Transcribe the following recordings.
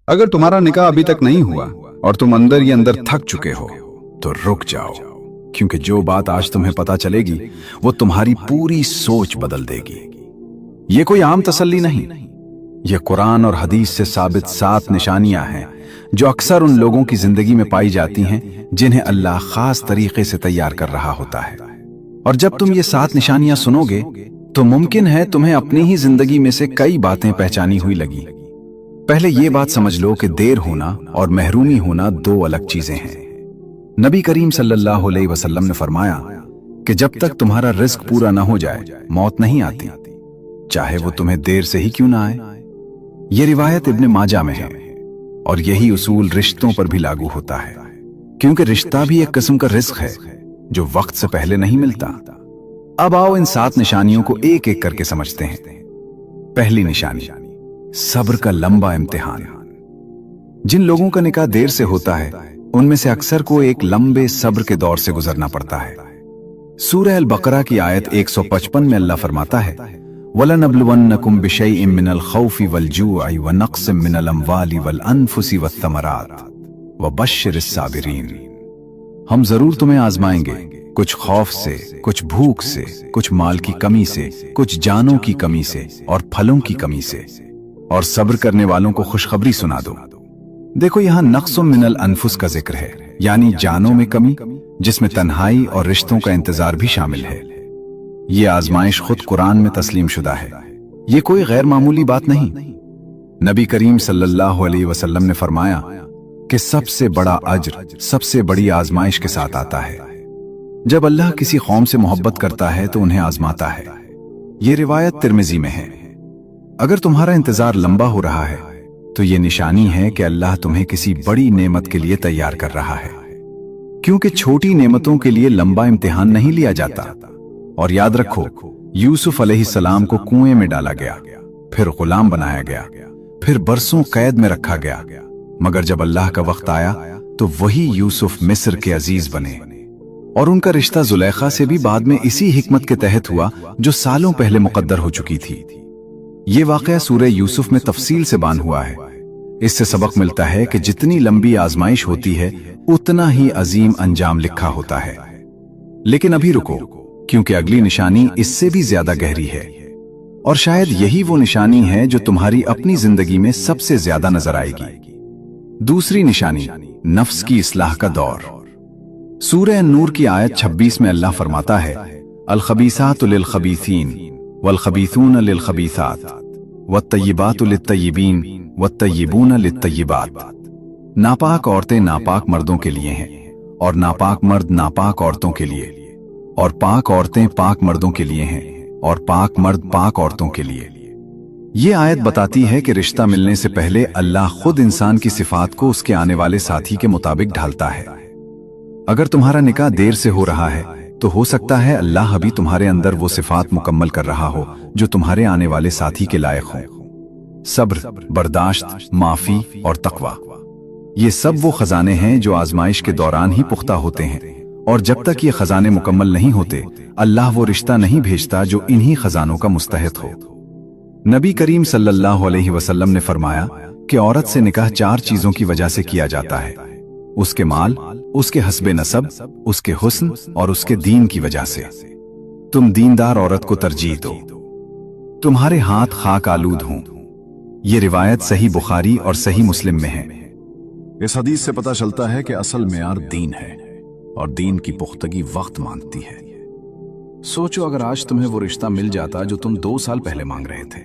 अगर तुम्हारा निकाह अभी तक नहीं हुआ और तुम अंदर ही अंदर थक चुके हो तो रुक जाओ, क्योंकि जो बात आज तुम्हें पता चलेगी वो तुम्हारी पूरी सोच बदल देगी। ये कोई आम तसल्ली नहीं, ये कुरान और हदीस से साबित 7 निशानियां हैं जो अक्सर उन लोगों की जिंदगी में पाई जाती हैं जिन्हें अल्लाह खास तरीके से तैयार कर रहा होता है। और जब तुम ये 7 निशानियां सुनोगे तो मुमकिन है तुम्हें अपनी ही जिंदगी में से कई बातें पहचानी हुई लगी। पहले ये बात समझ लो कि देर होना और महरूमी होना 2 अलग चीजें हैं। नबी करीम सल्लल्लाहु अलैहि वसल्लम ने फरमाया कि जब तक तुम्हारा रिस्क पूरा ना हो जाए मौत नहीं आती, चाहे वो तुम्हें देर से ही क्यों ना आए। ये रिवायत इब्न माजा में है और यही उसूल रिश्तों पर भी लागू होता है, क्योंकि रिश्ता भी एक किस्म का रिस्क है जो वक्त से पहले नहीं मिलता। अब आओ इन 7 निशानियों को एक एक करके समझते हैं। पहली निशानी, सब्र का लंबा इम्तिहान। जिन लोगों का निकाह देर से होता है उनमें से अक्सर को एक लंबे सब्र के दौर से गुजरना पड़ता है। सूरह अल बकरा की आयत 155 में अल्लाह फरमाता है, वलनब्लुवन्नकुम बिशैइन मिनल खौफि वल जूअि व नक्सिम मिनल अम्वालि वल अनफुसि वत्थमरात वबश्शिरिस साबिरीन। हम जरूर तुम्हें आजमाएंगे, कुछ खौफ से, कुछ भूख से, कुछ माल की कमी से, कुछ जानों की कमी से और फलों की कमी से, और सब्र करने वालों को खुशखबरी सुना दो। देखो यहां नक्सुम मिनल अनफुस का जिक्र है, यानी जानों में कमी जिसमें तन्हाई और रिश्तों का इंतजार भी शामिल है। ये आजमाइश खुद कुरान में तस्लीम शुदा है, ये कोई गैर मामूली बात नहीं। नबी करीम सल्लल्लाहु अलैहि वसल्लम ने फरमाया कि सबसे बड़ा अज्र सबसे बड़ी आजमाइश के साथ आता है। जब अल्लाह किसी कौम से मोहब्बत करता है तो उन्हें आजमाता है। ये रिवायत तिर्मिजी में है। अगर तुम्हारा इंतजार लंबा हो रहा है तो ये निशानी है कि अल्लाह तुम्हें किसी बड़ी नेमत के लिए तैयार कर रहा है, क्योंकि छोटी नेमतों के लिए लंबा इम्तिहान नहीं लिया जाता। और याद रखो, यूसुफ अलैहिस्सलाम को कुएं में डाला गया, फिर गुलाम बनाया गया, फिर बरसों कैद में रखा गया, मगर जब अल्लाह का वक्त आया तो वही यूसुफ मिस्र के अजीज बने। और उनका रिश्ता जुलेखा से भी बाद में इसी हिकमत के तहत हुआ जो सालों पहले मुकद्दर हो चुकी थी। ये वाकया सूरह यूसुफ में तफसील से बान हुआ है। इससे सबक मिलता है कि जितनी लंबी आजमाइश होती है उतना ही अजीम अंजाम लिखा होता है। लेकिन अभी रुको, क्योंकि अगली निशानी इससे भी ज्यादा गहरी है, और शायद यही वो निशानी है जो तुम्हारी अपनी जिंदगी में सबसे ज्यादा नजर आएगी। दूसरी निशानी, नफ्स की इस्लाह का दौर। सूरह नूर की आयत 26 में अल्लाह फरमाता है, अल खबीसातु लिल खबीसीन वल खबीसून लिल खबीसात वत्तय्यिबातु लित तय्यिबीन वत्तय्यिबून लित तय्यिबात। नापाक औरतें नापाक मर्दों के लिए हैं और नापाक मर्द नापाक औरतों के लिए, और पाक औरतें पाक मर्दों के लिए हैं और पाक मर्द पाक औरतों के लिए। ये आयत बताती है कि रिश्ता मिलने से पहले अल्लाह खुद इंसान की सिफात को उसके आने वाले साथी के मुताबिक ढालता है। अगर तुम्हारा निकाह देर से हो रहा है तो हो सकता है अल्लाह अभी तुम्हारे अंदर वो सिफात मुकम्मल कर रहा हो जो तुम्हारे आने वाले साथी के लायक हो। सब्र, बर्दाश्त, माफी और तकवा, ये सब वो खजाने हैं जो आजमाइश के दौरान ही पुख्ता होते हैं, और जब तक ये खजाने मुकम्मल नहीं होते अल्लाह वो रिश्ता नहीं भेजता जो इन्हीं खजानों का मुस्तहिक हो। नबी करीम सल्लल्लाहु अलैहि वसल्लम ने फरमाया कि औरत से निकाह 4 चीजों की वजह से किया जाता है, उसके माल, उसके हस्बे नसब, उसके हुस्न और उसके दीन की वजह से। तुम दीनदार औरत को तरजीह दो, तुम्हारे हाथ खाक आलूद हों। ये रिवायत सही बुखारी और सही मुस्लिम में है। इस हदीस से पता चलता है कि असल मेयार दीन है और दीन की पुख्तगी वक्त मांगती है। सोचो, अगर आज तुम्हें वो रिश्ता मिल जाता जो तुम 2 साल पहले मांग रहे थे,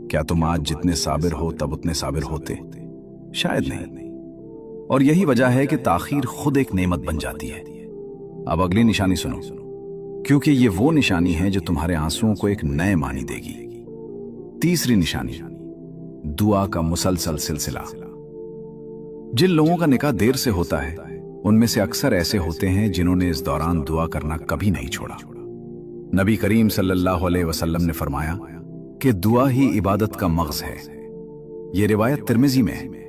क्या तुम आज जितने साबिर हो तब उतने साबिर होते? शायद नहीं। और यही वजह है कि ताखीर खुद एक नेमत बन जाती है। अब अगली निशानी सुनो, क्योंकि ये वो निशानी है जो तुम्हारे आंसुओं को एक नए मानी देगी। तीसरी निशानी, दुआ का मुसलसल सिलसिला। जिन लोगों का निकाह देर से होता है उनमें से अक्सर ऐसे होते हैं जिन्होंने इस दौरान दुआ करना कभी नहीं छोड़ा। नबी करीम सल्लल्लाहु अलैहि वसल्लम ने फरमाया कि दुआ ही इबादत का मग़ज़ है। ये रिवायत तिर्मिज़ी में है।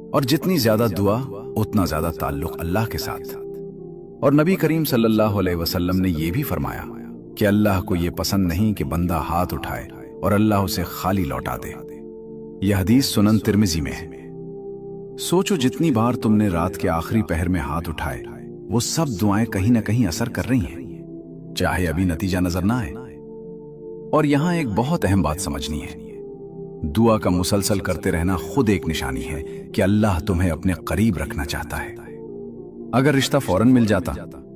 और जितनी ज्यादा दुआ उतना ज्यादा ताल्लुक अल्लाह के साथ। और नबी करीम सल्लल्लाहु अलैहि वसल्लम ने यह भी फरमाया कि अल्लाह को यह पसंद नहीं कि बंदा हाथ उठाए और अल्लाह उसे खाली लौटा दे। यह हदीस सुनन तिर्मिज़ी में है। सोचो जितनी बार तुमने रात के आखिरी पहर में हाथ उठाए, वो सब दुआएं कहीं ना कहीं असर कर रही हैं, चाहे अभी नतीजा नजर ना आए। और यहां एक बहुत अहम बात समझनी है, दुआ का मुसलसल करते रहना खुद एक निशानी है कि अल्लाह तुम्हें अपने करीब रखना चाहता है। अगर रिश्ता फौरन मिल जाता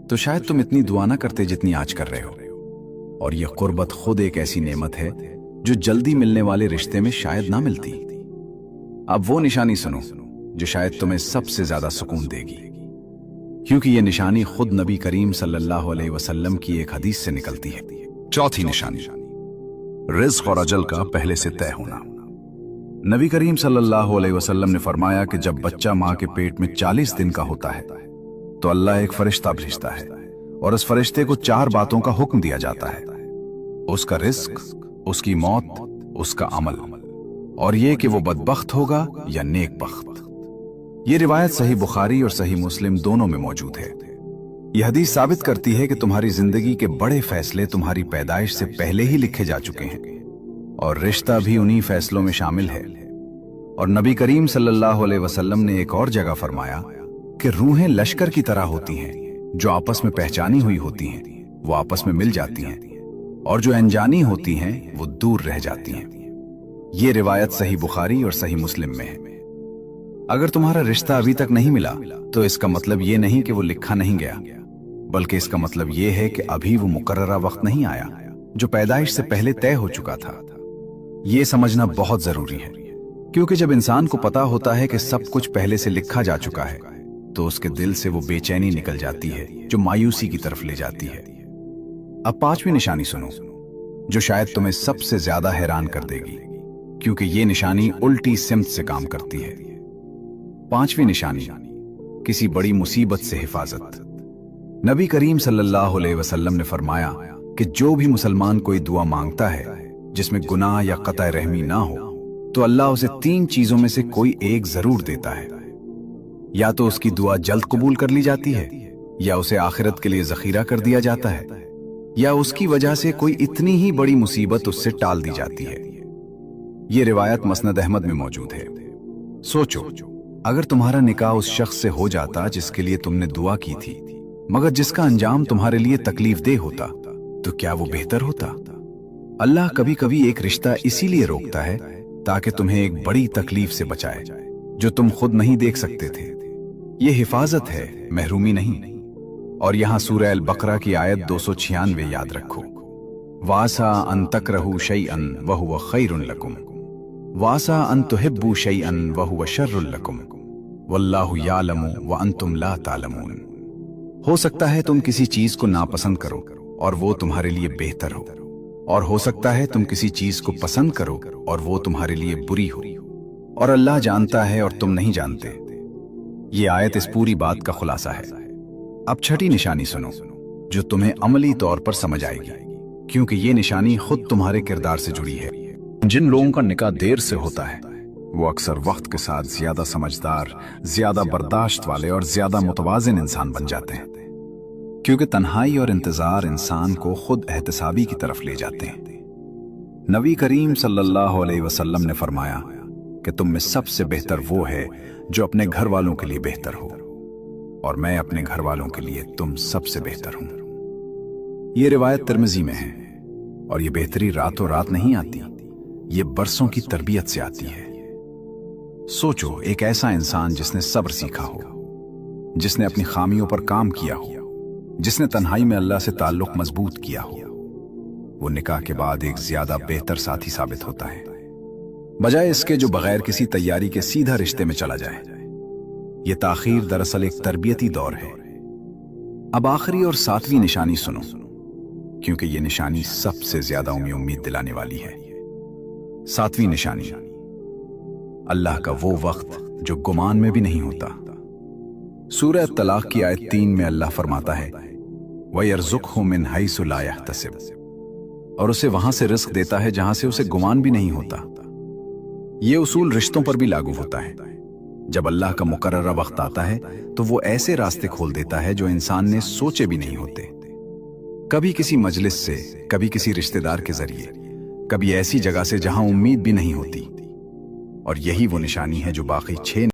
तो शायद तुम इतनी दुआ ना करते जितनी आज कर रहे हो। और यह कुर्बत खुद एक ऐसी नेमत है जो जल्दी मिलने वाले रिश्ते में शायद ना मिलती। अब वो निशानी सुनो जो शायद तुम्हें सबसे ज्यादा सुकून देगी, क्योंकि यह निशानी खुद नबी करीम सल्लल्लाहु अलैहि वसल्लम की एक हदीस से निकलती है। चौथी निशानी, रिज़्क़ और अजल का पहले से तय होना। नबी करीम सल्लल्लाहु अलैहि वसल्लम ने फरमाया कि जब बच्चा मां के पेट में 40 दिन का होता है तो अल्लाह एक फरिश्ता भेजता है और उस फरिश्ते को 4 बातों का हुक्म दिया जाता है, उसका रिज़्क़, उसकी मौत, उसका अमल, और यह कि वो बदबख्त होगा या नेक बख्त। ये रिवायत सही बुखारी और सही मुस्लिम दोनों में मौजूद है। यह हदीस साबित करती है कि तुम्हारी जिंदगी के बड़े फैसले तुम्हारी पैदाइश से पहले ही लिखे जा चुके हैं और रिश्ता भी उन्हीं फैसलों में शामिल है। और नबी करीम सल्लल्लाहु अलैहि वसल्लम ने एक और जगह फरमाया कि रूहें लश्कर की तरह होती हैं, जो आपस में पहचानी हुई होती हैं वो आपस में मिल जाती हैं, और जो अनजानी होती हैं वो दूर रह जाती हैं। ये रिवायत सही बुखारी और सही मुस्लिम में है। अगर तुम्हारा रिश्ता अभी तक नहीं मिला तो इसका मतलब ये नहीं कि वो लिखा नहीं गया, बल्कि इसका मतलब ये है कि अभी वो मुकर्ररा वक्त नहीं आया जो पैदाइश से पहले तय हो चुका था। ये समझना बहुत जरूरी है, क्योंकि जब इंसान को पता होता है कि सब कुछ पहले से लिखा जा चुका है तो उसके दिल से वो बेचैनी निकल जाती है जो मायूसी की तरफ ले जाती है। अब 5वीं निशानी सुनो जो शायद तुम्हें सबसे ज्यादा हैरान कर देगी, क्योंकि ये निशानी उल्टी सिमत से काम करती है। 5वीं निशानी, किसी बड़ी मुसीबत से हिफाजत। नबी करीम सल्लल्लाहु अलैहि वसल्लम ने फरमाया कि जो भी मुसलमान कोई दुआ मांगता है जिसमें गुनाह या कतई रहमी ना हो तो अल्लाह उसे 3 चीजों में से कोई एक जरूर देता है। या तो उसकी दुआ जल्द कबूल कर ली जाती है, या उसे आखिरत के लिए जखीरा कर दिया जाता है, या उसकी वजह से कोई इतनी ही बड़ी मुसीबत उससे टाल दी जाती है। यह रिवायत मसनद अहमद में मौजूद है। सोचो, अगर तुम्हारा निकाह उस शख्स से हो जाता जिसके लिए तुमने दुआ की थी, मगर जिसका अंजाम तुम्हारे लिए तकलीफ दे होता, तो क्या वो बेहतर होता? अल्लाह कभी कभी एक रिश्ता इसीलिए रोकता है ताकि तुम्हें एक बड़ी तकलीफ से बचाए जो तुम खुद नहीं देख सकते थे। ये हिफाजत है, महरूमी नहीं। और यहां सूरह अल बकरा की आयत 296 याद रखो, वासा अन तकरहू शैअन वहुव खैरुन लकुम वासा अन तुहिब्बू शैअन वहुव शर्रुन लकुम वल्लाहु यालमु व अंतुम ला तालमून। हो सकता है तुम किसी चीज को नापसंद करो और वो तुम्हारे लिए बेहतर हो, और हो सकता है तुम किसी चीज को पसंद करो और वो तुम्हारे लिए बुरी हो, और अल्लाह जानता है और तुम नहीं जानते। ये आयत इस पूरी बात का खुलासा है। अब 6ठी निशानी सुनो जो तुम्हें अमली तौर पर समझ आएगी, क्योंकि ये निशानी खुद तुम्हारे किरदार से जुड़ी है। जिन लोगों का निकाह देर से होता है वो अक्सर वक्त के साथ ज्यादा समझदार, ज्यादा बर्दाश्त वाले और ज्यादा मुतवाजिन इंसान बन जाते हैं, क्योंकि तन्हाई और इंतजार इंसान को खुद एहतसाबी की तरफ ले जाते हैं। नबी करीम सल्लल्लाहु अलैहि वसल्लम ने फरमाया कि तुम में सबसे बेहतर वो है जो अपने घर वालों के लिए बेहतर हो, और मैं अपने घर वालों के लिए तुम सबसे बेहतर हूं। ये रिवायत तिर्मिज़ी में है, और ये बेहतरी रातों रात नहीं आती, ये बरसों की तरबियत से आती है। सोचो, एक ऐसा इंसान जिसने सब्र सीखा हो, जिसने अपनी खामियों पर काम किया हो, जिसने तन्हाई में अल्लाह से ताल्लुक मजबूत किया हो, वो निकाह के बाद एक ज्यादा बेहतर साथी साबित होता है, बजाय इसके जो बगैर किसी तैयारी के सीधा रिश्ते में चला जाए। ये ताखीर दरअसल एक तरबियती दौर है। अब आखिरी और 7वीं निशानी सुनो, क्योंकि ये निशानी सबसे ज्यादा उम्मीद दिलाने वाली है। 7वीं निशानी, अल्लाह का वो वक्त जो गुमान में भी नहीं होता। सूरह तलाक की आयत 3 में अल्लाह फरमाता है, वयरज़ुक़हु मिन हैसु ला यहतसिब, और उसे वहां से रिस्क देता है जहां से उसे गुमान भी नहीं होता। ये उसूल रिश्तों पर भी लागू होता है। जब अल्लाह का मुकर्ररा वक्त आता है तो वो ऐसे रास्ते खोल देता है जो इंसान ने सोचे भी नहीं होते, कभी किसी मजलिस से, कभी किसी रिश्तेदार के जरिए, कभी ऐसी जगह से जहां उम्मीद भी नहीं होती। और यही वो निशानी है जो बाकी 6